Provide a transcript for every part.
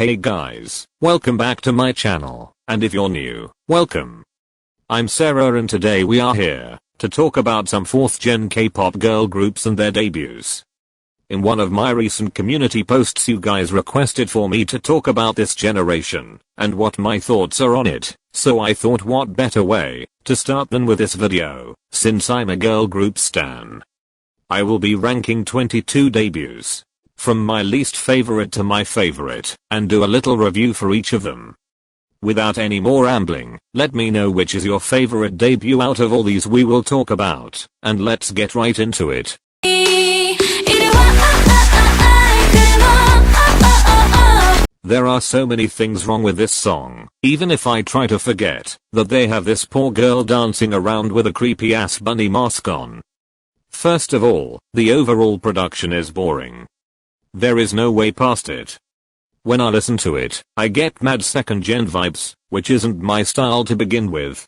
Hey guys, welcome back to my channel, and if you're new, welcome. I'm Sarah and today we are here to talk about some 4th gen K-pop girl groups and their debuts. In one of my recent community posts you guys requested for me to talk about this generation and what my thoughts are on it, so I thought what better way to start than with this video, since I'm a girl group stan. I will be ranking 22 debuts, from my least favorite to my favorite, and do a little review for each of them. Without any more rambling, let me know which is your favorite debut out of all these we will talk about, and let's get right into it. There are so many things wrong with this song, even if I try to forget that they have this poor girl dancing around with a creepy ass bunny mask on. First of all, the overall production is boring. There is no way past it. When I listen to it, I get mad 2nd gen vibes, which isn't my style to begin with.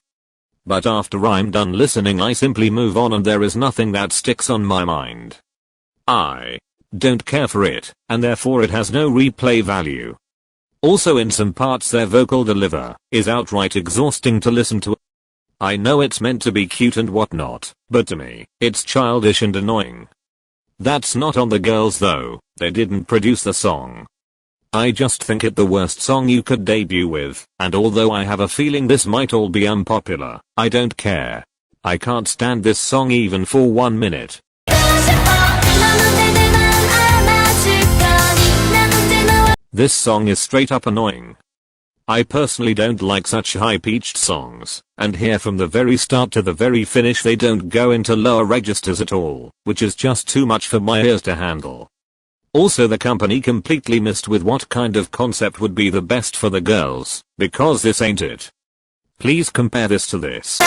But after I'm done listening I simply move on and there is nothing that sticks on my mind. I don't care for it, and therefore it has no replay value. Also in some parts their vocal delivery is outright exhausting to listen to. I know it's meant to be cute and whatnot, but to me, it's childish and annoying. That's not on the girls though, they didn't produce the song. I just think it the worst song you could debut with, and although I have a feeling this might all be unpopular, I don't care. I can't stand this song even for 1 minute. This song is straight up annoying. I personally don't like such high-pitched songs, and here from the very start to the very finish they don't go into lower registers at all, which is just too much for my ears to handle. Also the company completely missed with what kind of concept would be the best for the girls, because this ain't it. Please compare this to this.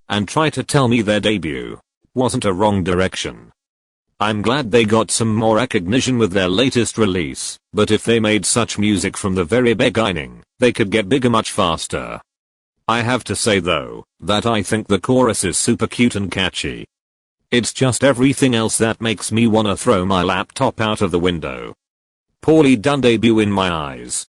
And try to tell me their debut wasn't a wrong direction. I'm glad they got some more recognition with their latest release, but if they made such music from the very beginning, they could get bigger much faster. I have to say though, that I think the chorus is super cute and catchy. It's just everything else that makes me wanna throw my laptop out of the window. Poorly done debut in my eyes.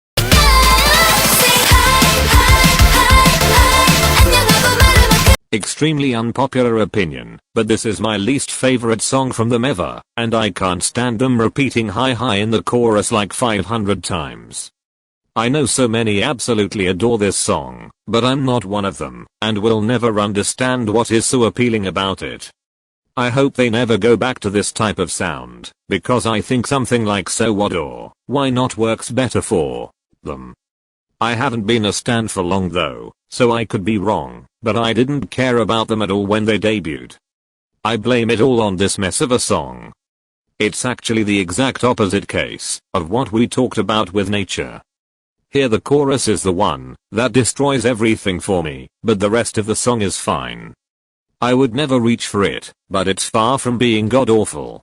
Extremely unpopular opinion, but this is my least favorite song from them ever, and I can't stand them repeating hi in the chorus like 500 times. I know so many absolutely adore this song, but I'm not one of them, and will never understand what is so appealing about it. I hope they never go back to this type of sound, because I think something like So What or Why Not works better for them. I haven't been a stan for long though, so I could be wrong, but I didn't care about them at all when they debuted. I blame it all on this mess of a song. It's actually the exact opposite case of what we talked about with Nature. Here the chorus is the one that destroys everything for me, but the rest of the song is fine. I would never reach for it, but it's far from being god-awful.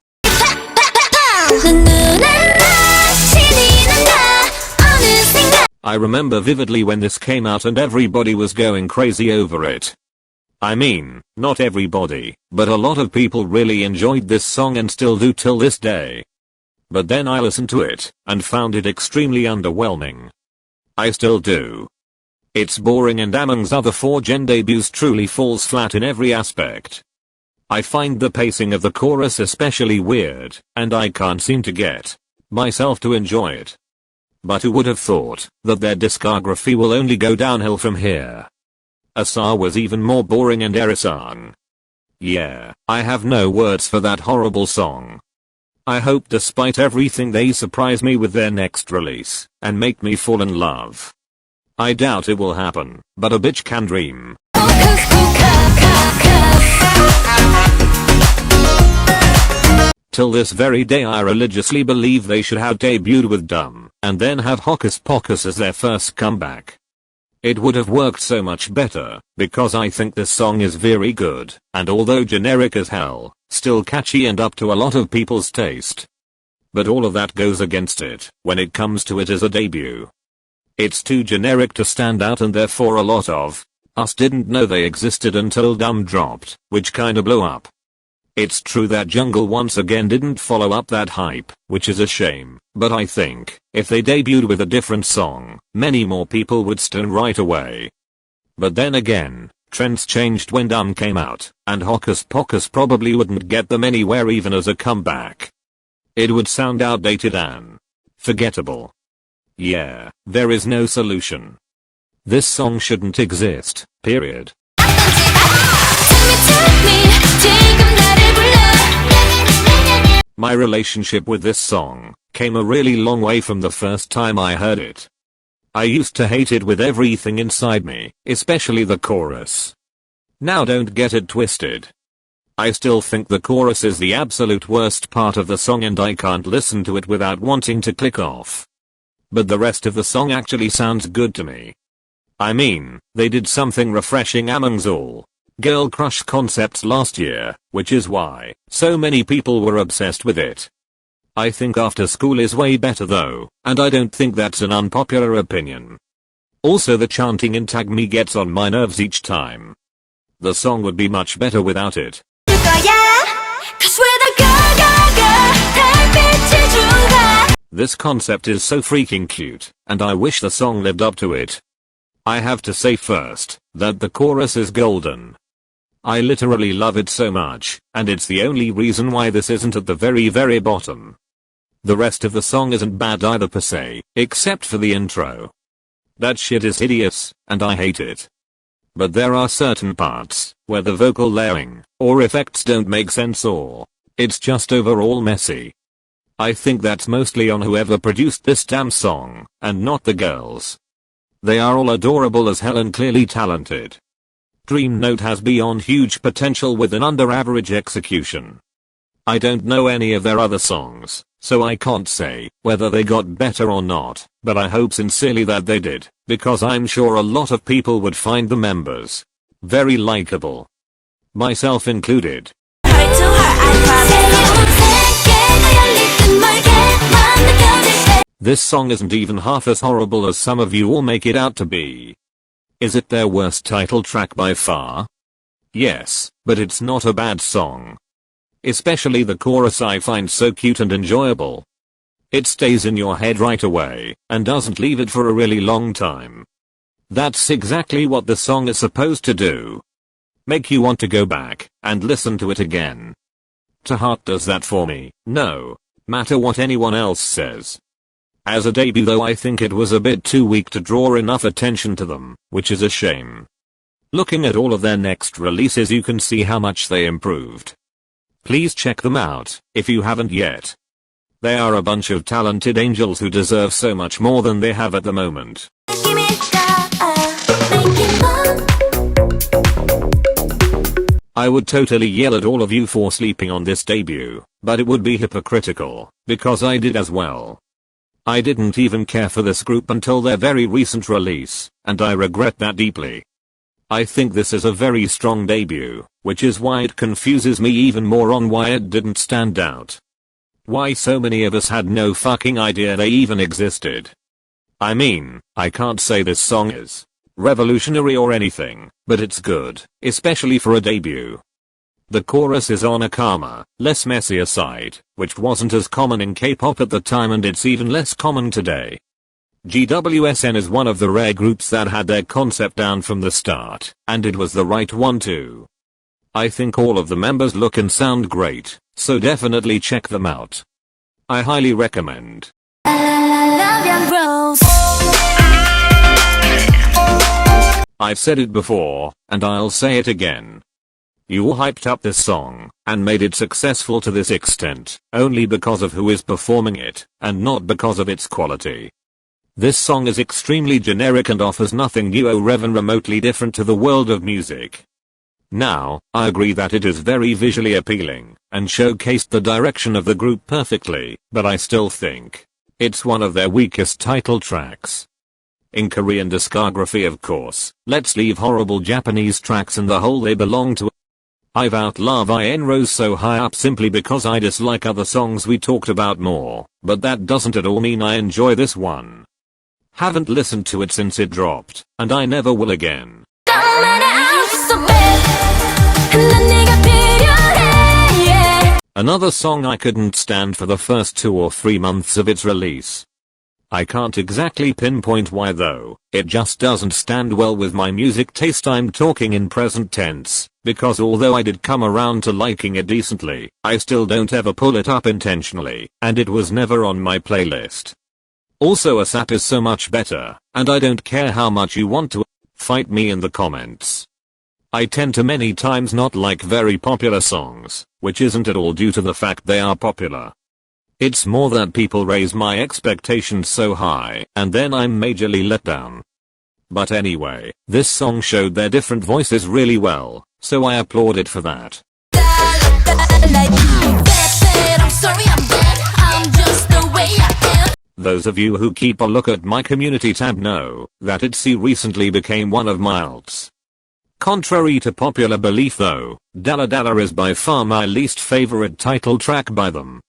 I remember vividly when this came out and everybody was going crazy over it. I mean, not everybody, but a lot of people really enjoyed this song and still do till this day. But then I listened to it and found it extremely underwhelming. I still do. It's boring and amongst other 4th gen debuts truly falls flat in every aspect. I find the pacing of the chorus especially weird, and I can't seem to get myself to enjoy it. But who would have thought that their discography will only go downhill from here? Asa was even more boring and Erisang. Yeah, I have no words for that horrible song. I hope despite everything they surprise me with their next release and make me fall in love. I doubt it will happen, but a bitch can dream. Till this very day I religiously believe they should have debuted with Dumb, and then have HOCUS POCUS as their first comeback. It would have worked so much better, because I think this song is very good, and although generic as hell, still catchy and up to a lot of people's taste. But all of that goes against it, when it comes to it as a debut. It's too generic to stand out and therefore a lot of us didn't know they existed until Dumb dropped, which kinda blew up. It's true that Jungle once again didn't follow up that hype, which is a shame, but I think, if they debuted with a different song, many more people would stone right away. But then again, trends changed when DALLA came out, and Hocus Pocus probably wouldn't get them anywhere even as a comeback. It would sound outdated and forgettable. Yeah, there is no solution. This song shouldn't exist, period. My relationship with this song came a really long way from the first time I heard it. I used to hate it with everything inside me, especially the chorus. Now don't get it twisted. I still think the chorus is the absolute worst part of the song and I can't listen to it without wanting to click off. But the rest of the song actually sounds good to me. I mean, they did something refreshing amongst all girl crush concepts last year, which is why so many people were obsessed with it. I think After School is way better though, and I don't think that's an unpopular opinion. Also the chanting in Tag Me gets on my nerves each time. The song would be much better without it. This concept is so freaking cute, and I wish the song lived up to it. I have to say first, that the chorus is golden. I literally love it so much, and it's the only reason why this isn't at the very bottom. The rest of the song isn't bad either per se, except for the intro. That shit is hideous, and I hate it. But there are certain parts, where the vocal layering, or effects don't make sense or it's just overall messy. I think that's mostly on whoever produced this damn song, and not the girls. They are all adorable as hell and clearly talented. Dream Note has beyond huge potential with an under-average execution. I don't know any of their other songs, so I can't say whether they got better or not, but I hope sincerely that they did, because I'm sure a lot of people would find the members very likable. Myself included. This song isn't even half as horrible as some of you all make it out to be. Is it their worst title track by far? Yes, but it's not a bad song. Especially the chorus I find so cute and enjoyable. It stays in your head right away, and doesn't leave it for a really long time. That's exactly what the song is supposed to do. Make you want to go back and listen to it again. To Heart does that for me, no matter what anyone else says. As a debut though, I think it was a bit too weak to draw enough attention to them, which is a shame. Looking at all of their next releases you can see how much they improved. Please check them out, if you haven't yet. They are a bunch of talented angels who deserve so much more than they have at the moment. I would totally yell at all of you for sleeping on this debut, but it would be hypocritical, because I did as well. I didn't even care for this group until their very recent release, and I regret that deeply. I think this is a very strong debut, which is why it confuses me even more on why it didn't stand out. Why so many of us had no fucking idea they even existed. I mean, I can't say this song is revolutionary or anything, but it's good, especially for a debut. The chorus is on a calmer, less messier side, which wasn't as common in K-pop at the time and it's even less common today. GWSN is one of the rare groups that had their concept down from the start, and it was the right one too. I think all of the members look and sound great, so definitely check them out. I highly recommend. I've said it before, and I'll say it again. You all hyped up this song, and made it successful to this extent, only because of who is performing it, and not because of its quality. This song is extremely generic and offers nothing new or even remotely different to the world of music. Now, I agree that it is very visually appealing, and showcased the direction of the group perfectly, but I still think it's one of their weakest title tracks. In Korean discography of course, let's leave horrible Japanese tracks and the hole they belong to. I've outlove Aynways so high up simply because I dislike other songs we talked about more, but that doesn't at all mean I enjoy this one. Haven't listened to it since it dropped, and I never will again. Another song I couldn't stand for the first 2 or 3 months of its release. I can't exactly pinpoint why though, it just doesn't stand well with my music taste. I'm talking in present tense, because although I did come around to liking it decently, I still don't ever pull it up intentionally, and it was never on my playlist. Also ASAP is so much better, and I don't care how much you want to fight me in the comments. I tend to many times not like very popular songs, which isn't at all due to the fact they are popular. It's more that people raise my expectations so high, and then I'm majorly let down. But anyway, this song showed their different voices really well, so I applaud it for that. Those of you who keep a look at my community tab know that ITZY recently became one of my alts. Contrary to popular belief though, DALLA DALLA is by far my least favorite title track by them.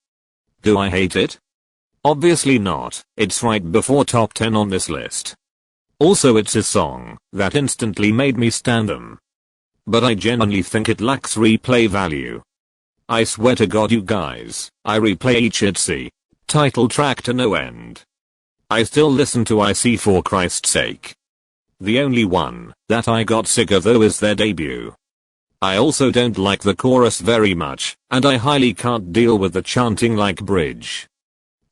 Do I hate it? Obviously not, it's right before top 10 on this list. Also it's a song that instantly made me stan them. But I genuinely think it lacks replay value. I swear to God you guys, I replay each ITZY title track to no end. I still listen to IC for Christ's sake. The only one that I got sick of though is their debut. I also don't like the chorus very much, and I highly can't deal with the chanting like bridge.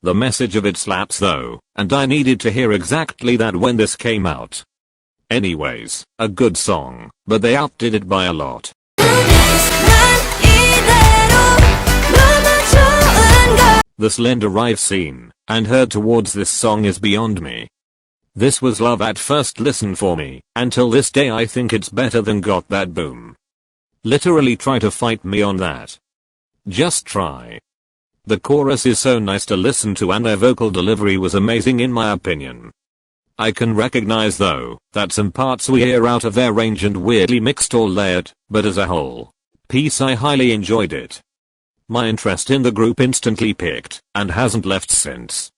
The message of it slaps though, and I needed to hear exactly that when this came out. Anyways, a good song, but they outdid it by a lot. The slender rive scene and heard towards this song is beyond me. This was love at first listen for me, until this day I think it's better than Got That Boom. Literally try to fight me on that. Just try. The chorus is so nice to listen to and their vocal delivery was amazing in my opinion. I can recognize though, that some parts we hear out of their range and weirdly mixed or layered, but as a whole piece I highly enjoyed it. My interest in the group instantly picked, and hasn't left since.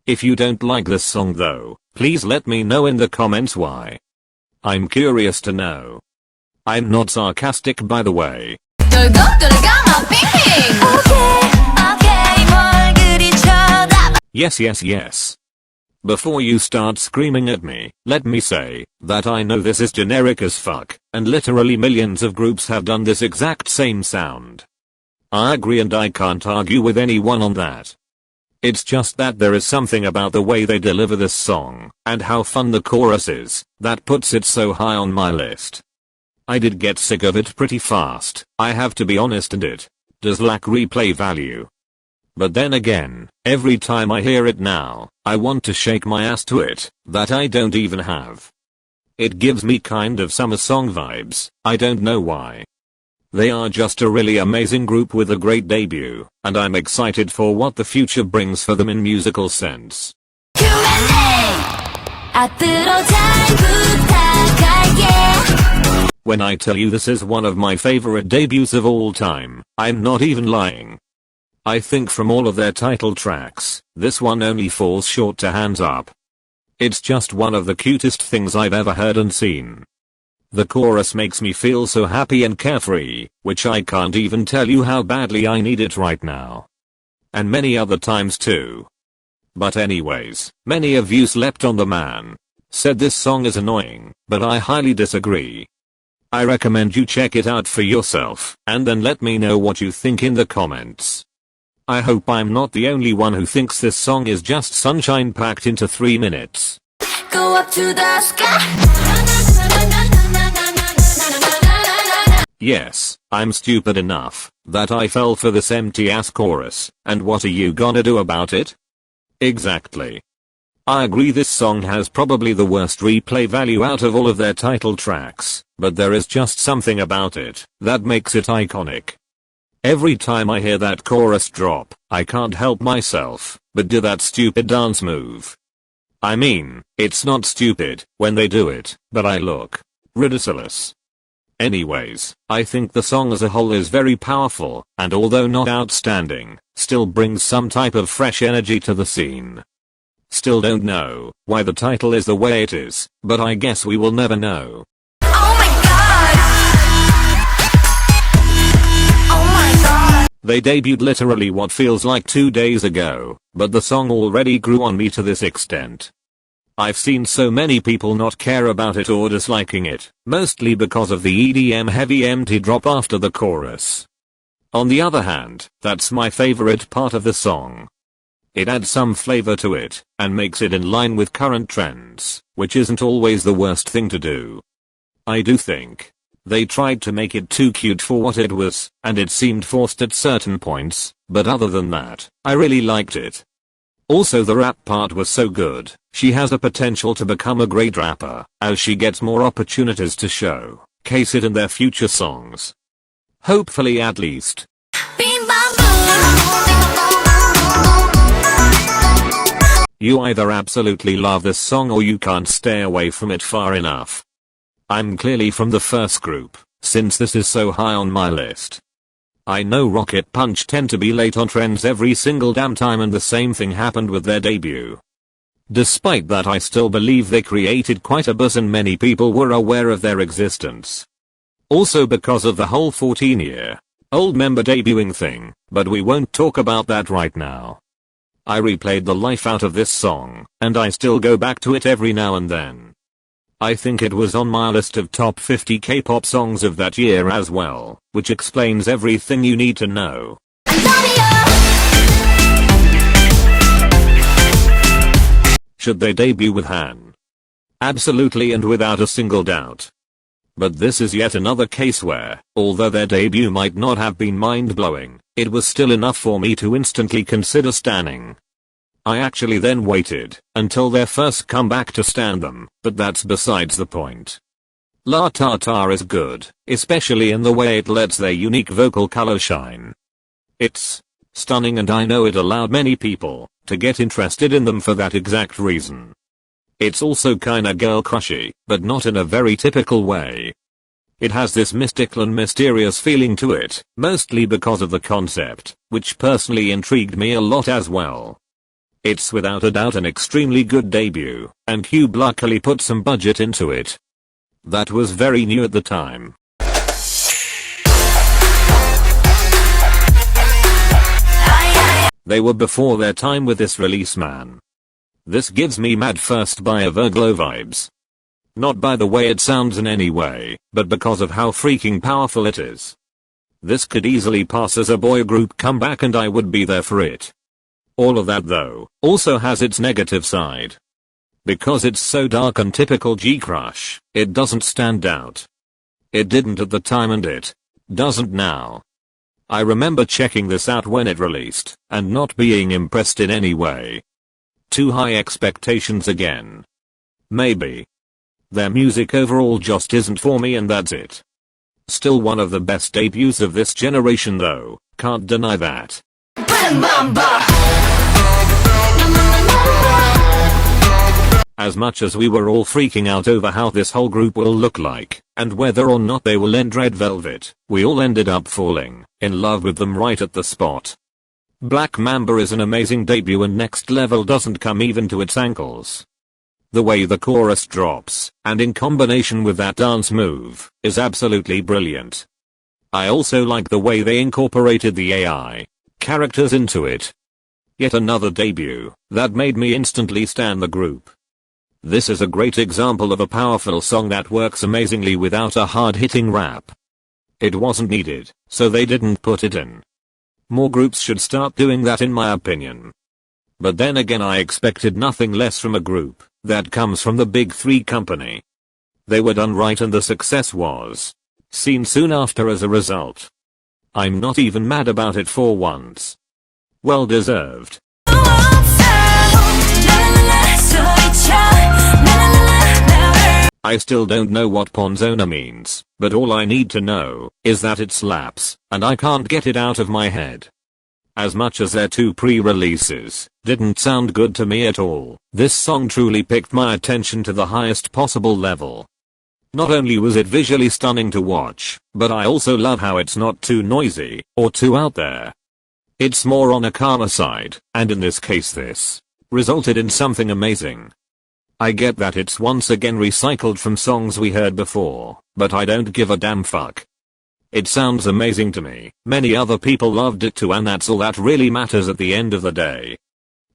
If you don't like this song though, please let me know in the comments why. I'm curious to know. I'm not sarcastic by the way. Yes. Before you start screaming at me, let me say that I know this is generic as fuck, and literally millions of groups have done this exact same sound. I agree and I can't argue with anyone on that. It's just that there is something about the way they deliver this song, and how fun the chorus is, that puts it so high on my list. I did get sick of it pretty fast, I have to be honest, and it does lack replay value. But then again, every time I hear it now, I want to shake my ass to it, that I don't even have. It gives me kind of summer song vibes, I don't know why. They are just a really amazing group with a great debut, and I'm excited for what the future brings for them in musical sense. When I tell you this is one of my favorite debuts of all time, I'm not even lying. I think from all of their title tracks, this one only falls short to Hands Up. It's just one of the cutest things I've ever heard and seen. The chorus makes me feel so happy and carefree, which I can't even tell you how badly I need it right now. And many other times too. But anyways, many of you slept on the man. Said this song is annoying, but I highly disagree. I recommend you check it out for yourself, and then let me know what you think in the comments. I hope I'm not the only one who thinks this song is just sunshine packed into 3 minutes. Go up to the sky. Yes, I'm stupid enough that I fell for this empty ass chorus, and what are you gonna do about it? Exactly. I agree this song has probably the worst replay value out of all of their title tracks, but there is just something about it that makes it iconic. Every time I hear that chorus drop, I can't help myself but do that stupid dance move. I mean, it's not stupid when they do it, but I look ridiculous. Anyways, I think the song as a whole is very powerful, and although not outstanding, still brings some type of fresh energy to the scene. Still don't know why the title is the way it is, but I guess we will never know. They debuted literally what feels like 2 days ago, but the song already grew on me to this extent. I've seen so many people not care about it or disliking it, mostly because of the EDM heavy empty drop after the chorus. On the other hand, that's my favorite part of the song. It adds some flavor to it, and makes it in line with current trends, which isn't always the worst thing to do. I do think they tried to make it too cute for what it was, and it seemed forced at certain points, but other than that, I really liked it. Also the rap part was so good. She has the potential to become a great rapper, as she gets more opportunities to showcase it in their future songs. Hopefully at least. You either absolutely love this song or you can't stay away from it far enough. I'm clearly from the first group, since this is so high on my list. I know Rocket Punch tend to be late on trends every single damn time, and the same thing happened with their debut. Despite that, I still believe they created quite a buzz and many people were aware of their existence. Also because of the whole 14-year-old member debuting thing, but we won't talk about that right now. I replayed the life out of this song, and I still go back to it every now and then. I think it was on my list of top 50 K-pop songs of that year as well, which explains everything you need to know. Should they debut with Han? Absolutely, and without a single doubt. But this is yet another case where, although their debut might not have been mind-blowing, it was still enough for me to instantly consider stanning. I actually then waited until their first comeback to stan them, but that's besides the point. La Ta Ta is good, especially in the way it lets their unique vocal color shine. It's stunning, and I know it allowed many people to get interested in them for that exact reason. It's also kinda girl crushy, but not in a very typical way. It has this mystical and mysterious feeling to it, mostly because of the concept, which personally intrigued me a lot as well. It's without a doubt an extremely good debut, and Cube luckily put some budget into it. That was very new at the time. They were before their time with this release, man. This gives me Mad First by EVERGLOW vibes. Not by the way it sounds in any way, but because of how freaking powerful it is. This could easily pass as a boy group comeback, and I would be there for it. All of that though also has its negative side. Because it's so dark and typical G-Crush, it doesn't stand out. It didn't at the time and it doesn't now. I remember checking this out when it released, and not being impressed in any way. Too high expectations again. Maybe. Their music overall just isn't for me, and that's it. Still one of the best debuts of this generation though, can't deny that. As much as we were all freaking out over how this whole group will look like, and whether or not they will end Red Velvet, we all ended up falling in love with them right at the spot. Black Mamba is an amazing debut, and Next Level doesn't come even to its ankles. The way the chorus drops, and in combination with that dance move, is absolutely brilliant. I also like the way they incorporated the AI characters into it. Yet another debut that made me instantly stan the group. This is a great example of a powerful song that works amazingly without a hard-hitting rap. It wasn't needed, so they didn't put it in. More groups should start doing that in my opinion. But then again, I expected nothing less from a group that comes from the big three company. They were done right, and the success was seen soon after as a result. I'm not even mad about it for once. Well deserved. I still don't know what PONZONA means, but all I need to know is that it slaps, and I can't get it out of my head. As much as their two pre-releases didn't sound good to me at all, this song truly picked my attention to the highest possible level. Not only was it visually stunning to watch, but I also love how it's not too noisy or too out there. It's more on a calmer side, and in this case this resulted in something amazing. I get that it's once again recycled from songs we heard before, but I don't give a damn fuck. It sounds amazing to me. Many other people loved it too, and that's all that really matters at the end of the day.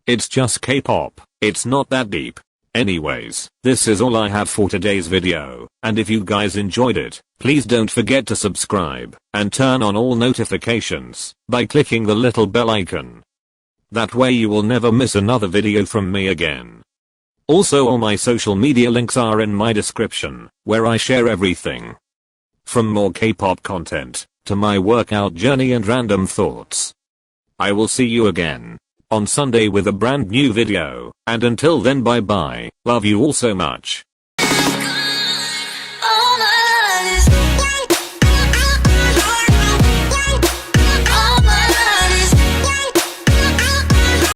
It's just K-pop. It's not that deep. Anyways, this is all I have for today's video, and if you guys enjoyed it, please don't forget to subscribe and turn on all notifications by clicking the little bell icon. That way you will never miss another video from me again. Also, all my social media links are in my description, where I share everything from more K-pop content to my workout journey and random thoughts. I will see you again on Sunday with a brand new video, and until then, bye bye. Love you all so much.